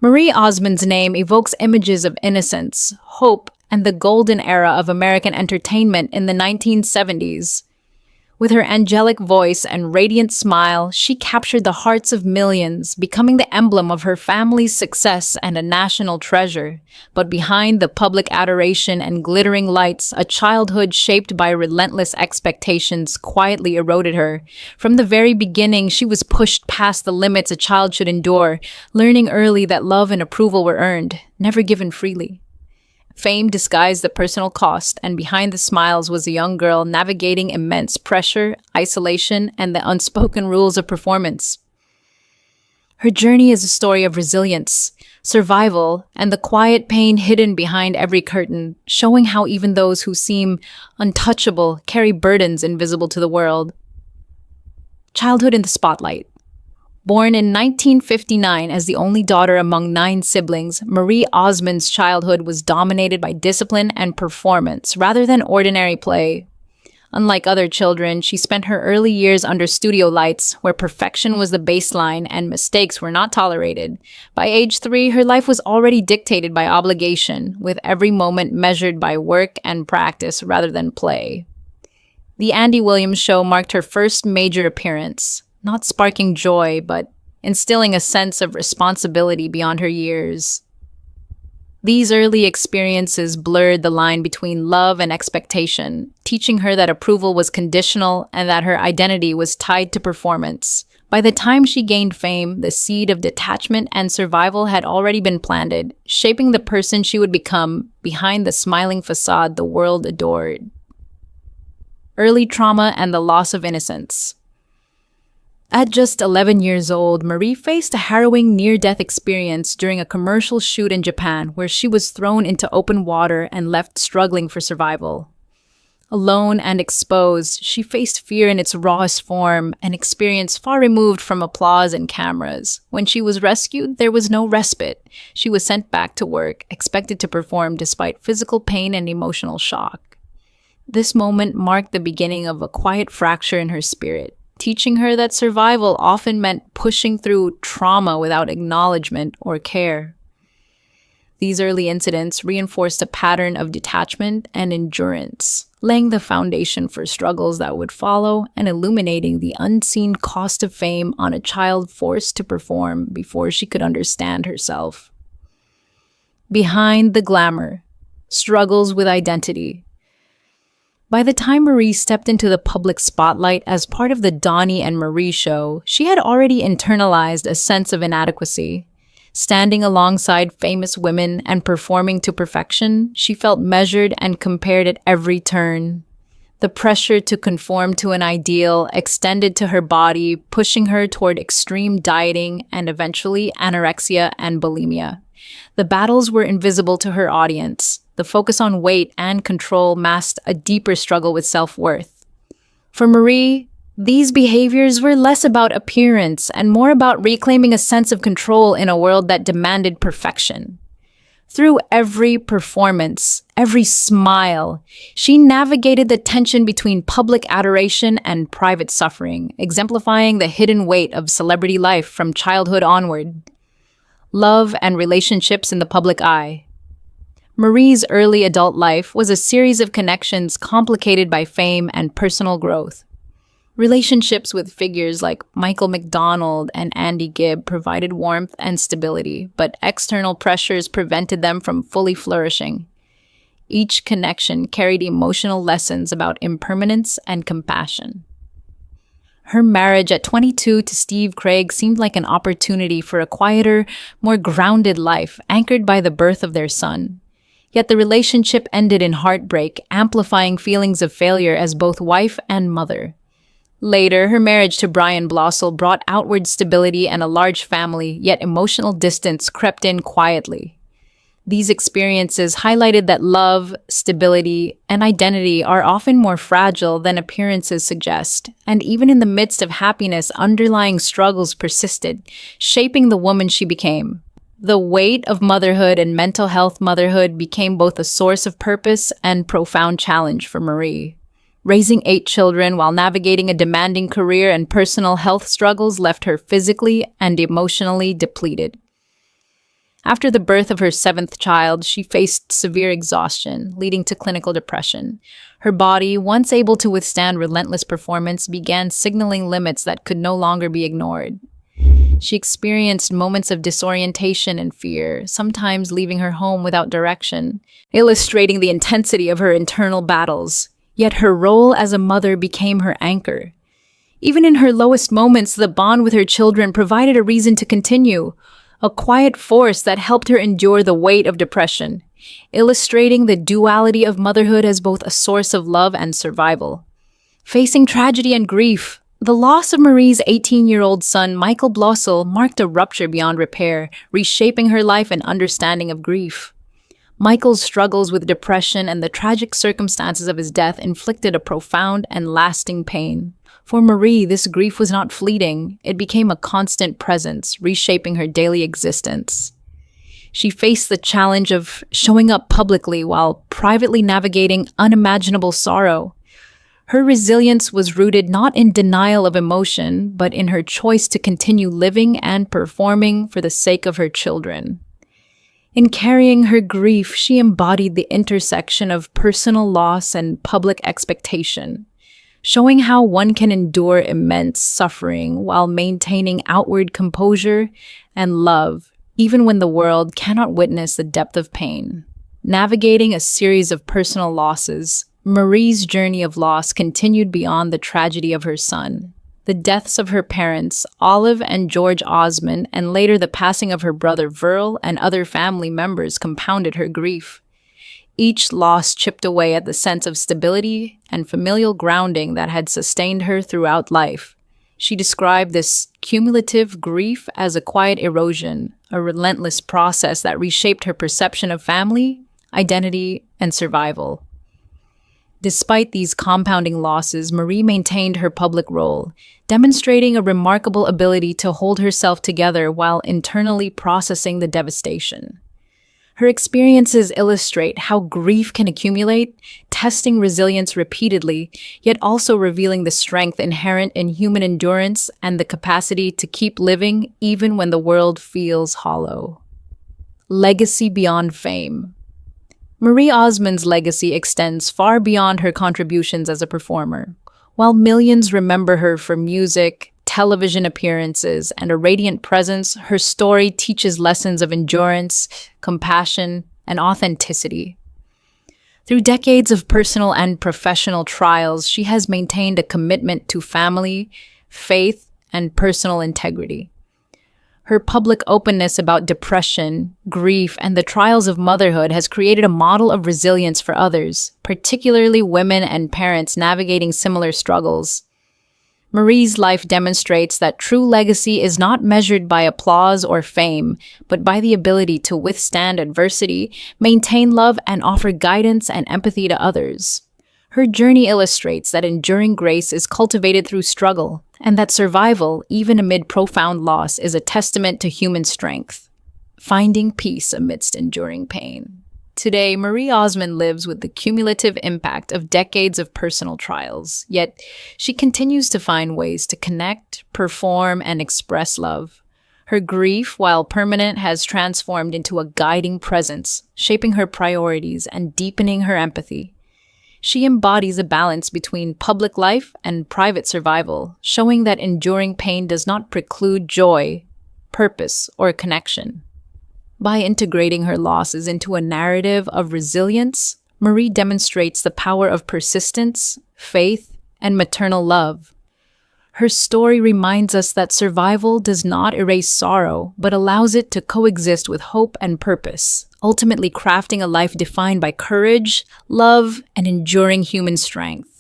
Marie Osmond's name evokes images of innocence, hope, and the golden era of American entertainment in the 1970s. With her angelic voice and radiant smile, she captured the hearts of millions, becoming the emblem of her family's success and a national treasure. But behind the public adoration and glittering lights, a childhood shaped by relentless expectations quietly eroded her. From the very beginning, she was pushed past the limits a child should endure, learning early that love and approval were earned, never given freely. Fame disguised the personal cost, and behind the smiles was a young girl navigating immense pressure, isolation, and the unspoken rules of performance. Her journey is a story of resilience, survival, and the quiet pain hidden behind every curtain, showing how even those who seem untouchable carry burdens invisible to the world. Childhood in the spotlight. Born in 1959 as the only daughter among 9 siblings, Marie Osmond's childhood was dominated by discipline and performance rather than ordinary play. Unlike other children, she spent her early years under studio lights, where perfection was the baseline and mistakes were not tolerated. By age 3, her life was already dictated by obligation, with every moment measured by work and practice rather than play. The Andy Williams Show marked her first major appearance, not sparking joy, but instilling a sense of responsibility beyond her years. These early experiences blurred the line between love and expectation, teaching her that approval was conditional and that her identity was tied to performance. By the time she gained fame, the seed of detachment and survival had already been planted, shaping the person she would become behind the smiling facade the world adored. Early trauma and the loss of innocence. At just 11 years old, Marie faced a harrowing near-death experience during a commercial shoot in Japan where she was thrown into open water and left struggling for survival. Alone and exposed, she faced fear in its rawest form, an experience far removed from applause and cameras. When she was rescued, there was no respite. She was sent back to work, expected to perform despite physical pain and emotional shock. This moment marked the beginning of a quiet fracture in her spirit, teaching her that survival often meant pushing through trauma without acknowledgement or care. These early incidents reinforced a pattern of detachment and endurance, laying the foundation for struggles that would follow and illuminating the unseen cost of fame on a child forced to perform before she could understand herself. Behind the glamour, struggles with identity. By the time Marie stepped into the public spotlight as part of the Donny Marie Show, she had already internalized a sense of inadequacy. Standing alongside famous women and performing to perfection, she felt measured and compared at every turn. The pressure to conform to an ideal extended to her body, pushing her toward extreme dieting and eventually anorexia and bulimia. The battles were invisible to her audience. The focus on weight and control masked a deeper struggle with self-worth. For Marie, these behaviors were less about appearance and more about reclaiming a sense of control in a world that demanded perfection. Through every performance, every smile, she navigated the tension between public adoration and private suffering, exemplifying the hidden weight of celebrity life from childhood onward. Love and relationships in the public eye. Marie's early adult life was a series of connections complicated by fame and personal growth. Relationships with figures like Michael McDonald and Andy Gibb provided warmth and stability, but external pressures prevented them from fully flourishing. Each connection carried emotional lessons about impermanence and compassion. Her marriage at 22 to Steve Craig seemed like an opportunity for a quieter, more grounded life, anchored by the birth of their son. Yet the relationship ended in heartbreak, amplifying feelings of failure as both wife and mother. Later, her marriage to Brian Blossel brought outward stability and a large family, yet emotional distance crept in quietly. These experiences highlighted that love, stability, and identity are often more fragile than appearances suggest, and even in the midst of happiness, underlying struggles persisted, shaping the woman she became. The weight of motherhood and mental health motherhood became both a source of purpose and profound challenge for Marie. Raising 8 children while navigating a demanding career and personal health struggles left her physically and emotionally depleted. After the birth of her seventh child, she faced severe exhaustion, leading to clinical depression. Her body, once able to withstand relentless performance, began signaling limits that could no longer be ignored. She experienced moments of disorientation and fear, sometimes leaving her home without direction, illustrating the intensity of her internal battles. Yet her role as a mother became her anchor. Even in her lowest moments, the bond with her children provided a reason to continue, a quiet force that helped her endure the weight of depression, illustrating the duality of motherhood as both a source of love and survival. Facing tragedy and grief, the loss of Marie's 18-year-old son, Michael Blossel, marked a rupture beyond repair, reshaping her life and understanding of grief. Michael's struggles with depression and the tragic circumstances of his death inflicted a profound and lasting pain. For Marie, this grief was not fleeting. It became a constant presence, reshaping her daily existence. She faced the challenge of showing up publicly while privately navigating unimaginable sorrow. Her resilience was rooted not in denial of emotion, but in her choice to continue living and performing for the sake of her children. In carrying her grief, she embodied the intersection of personal loss and public expectation, showing how one can endure immense suffering while maintaining outward composure and love, even when the world cannot witness the depth of pain. Navigating a series of personal losses, Marie's journey of loss continued beyond the tragedy of her son. The deaths of her parents, Olive and George Osmond, and later the passing of her brother Verl and other family members compounded her grief. Each loss chipped away at the sense of stability and familial grounding that had sustained her throughout life. She described this cumulative grief as a quiet erosion, a relentless process that reshaped her perception of family, identity, and survival. Despite these compounding losses, Marie maintained her public role, demonstrating a remarkable ability to hold herself together while internally processing the devastation. Her experiences illustrate how grief can accumulate, testing resilience repeatedly, yet also revealing the strength inherent in human endurance and the capacity to keep living even when the world feels hollow. Legacy beyond fame. Marie Osmond's legacy extends far beyond her contributions as a performer. While millions remember her for music, television appearances, and a radiant presence, her story teaches lessons of endurance, compassion, and authenticity. Through decades of personal and professional trials, she has maintained a commitment to family, faith, and personal integrity. Her public openness about depression, grief, and the trials of motherhood has created a model of resilience for others, particularly women and parents navigating similar struggles. Marie's life demonstrates that true legacy is not measured by applause or fame, but by the ability to withstand adversity, maintain love, and offer guidance and empathy to others. Her journey illustrates that enduring grace is cultivated through struggle, and that survival, even amid profound loss, is a testament to human strength. Finding peace amidst enduring pain. Today, Marie Osmond lives with the cumulative impact of decades of personal trials, yet she continues to find ways to connect, perform, and express love. Her grief, while permanent, has transformed into a guiding presence, shaping her priorities and deepening her empathy. She embodies a balance between public life and private survival, showing that enduring pain does not preclude joy, purpose, or connection. By integrating her losses into a narrative of resilience, Marie demonstrates the power of persistence, faith, and maternal love. Her story reminds us that survival does not erase sorrow, but allows it to coexist with hope and purpose, ultimately crafting a life defined by courage, love, and enduring human strength.